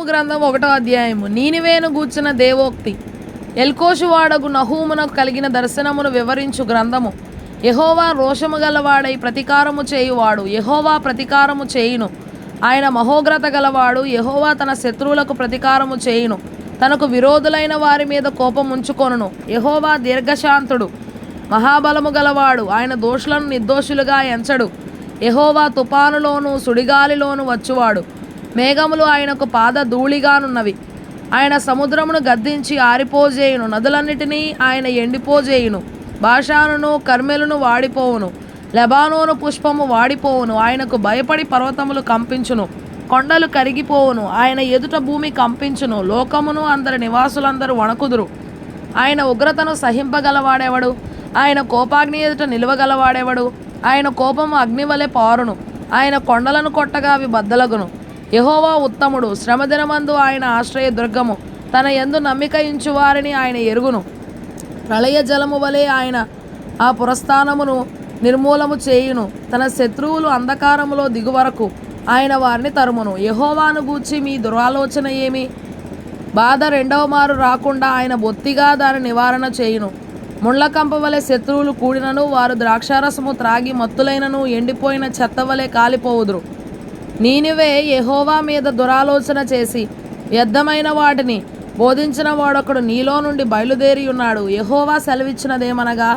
గ్రంథం 1వ అధ్యాయము. నీనివేను గూర్చిన దేవోక్తి. ఎల్కోషు వాడగు నహూమునకు కలిగిన దర్శనమును వివరించు గ్రంథము. యెహోవా రోషము గలవాడై ప్రతీకారము చేయువాడు. యెహోవా ప్రతీకారము చేయును. ఆయన మహోగ్రత గలవాడు. యెహోవా తన శత్రువులకు ప్రతీకారము చేయును. తనకు విరోధులైన వారి మీద కోపం ఉంచుకొనును. యెహోవా దీర్ఘశాంతుడు, మహాబలము గలవాడు. ఆయన దోషులను నిర్దోషులుగా ఎంచడు. యెహోవా తుఫానులోను సుడిగాలిలోను వచ్చువాడు. మేఘములు ఆయనకు పాద ధూళిగానున్నవి. ఆయన సముద్రమును గద్దించి ఆరిపోజేయును. నదులన్నిటినీ ఆయన ఎండిపోజేయును. బాషానును కర్మెలును వాడిపోవును. లెబానోను పుష్పము వాడిపోవును. ఆయనకు భయపడి పర్వతములు కంపించును, కొండలు కరిగిపోవును. ఆయన ఎదుట భూమి కంపించును, లోకమును అందరి నివాసులందరూ వణకుదురు. ఆయన ఉగ్రతను సహింపగలవాడెవడు? ఆయన కోపాగ్ని ఎదుట నిలువగలవాడెవడు? ఆయన కోపము అగ్నివలె పారును. ఆయన కొండలను కొట్టగా అవి బద్దలగును. యెహోవా ఉత్తముడు, శ్రమదినమందు ఆయన ఆశ్రయ దుర్గము. తన యందు నమ్మిక ఇంచు వారిని ఆయన ఎరుగును. ప్రళయ జలము వలె ఆయన ఆ పురస్థానమును నిర్మూలము చేయును. తన శత్రువులు అంధకారములో దిగువరకు ఆయన వారిని తరుమును. యెహోవాను గూర్చి మీ దురాలోచన ఏమి? బాధ రెండవ మారు రాకుండా ఆయన బొత్తిగా దాని నివారణ చేయును. ముళ్ళకంప వలె శత్రువులు కూడినను, వారు ద్రాక్షారసము త్రాగి మత్తులైనను ఎండిపోయిన చెత్త వలె కాలిపోవుదురు. నీనివే యెహోవా మీద దురాలోచన చేసి వ్యర్థమైన వాటిని బోధించిన వాడొకడు నీలో నుండి బయలుదేరి ఉన్నాడు. యెహోవా సెలవిచ్చినదేమనగా,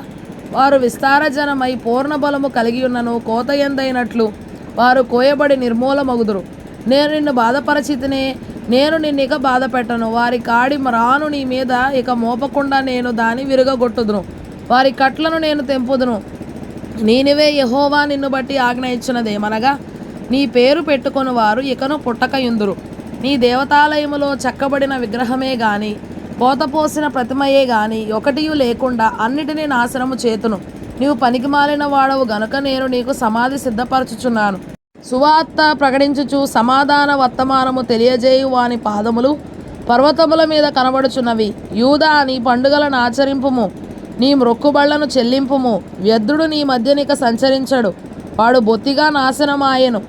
వారు విస్తార జనమై పూర్ణ బలము కలిగి ఉన్నను, కోత ఎందైనట్లు వారు కోయబడి నిర్మూలమగుదురు. నేను నిన్ను బాధపరచితినే, నేను నిన్నిక బాధ పెట్టను. వారి కాడి రాను నీ మీద ఇక మోపకుండా నేను దాని విరుగగొట్టుదును. వారి కట్లను నేను తెంపుదును. నీనివే యెహోవా నిన్ను బట్టి ఆజ్ఞ ఇచ్చినదేమనగా, నీ పేరు పెట్టుకొని వారు ఇకను పుట్టకయుందురు. నీ దేవతాలయములో చెక్కబడిన విగ్రహమే గాని, పోతపోసిన ప్రతిమయే గాని ఒకటియు లేకుండా అన్నిటినీ నాశనము చేతును. నీవు పనికిమాలిన వాడవు గనుక నేను నీకు సమాధి సిద్ధపరచుచున్నాను. సువార్త ప్రకటించుచు సమాధాన వర్తమానము తెలియజేయు వాని పాదములు పర్వతముల మీద కనబడుచున్నవి. యూదా, నీ పండుగలను ఆచరింపుము, నీ మ్రొక్కుబళ్లను చెల్లింపుము. వ్యర్థుడు నీ మధ్యనిక సంచరించడు, వాడు బొత్తిగా నాశనమాయెను.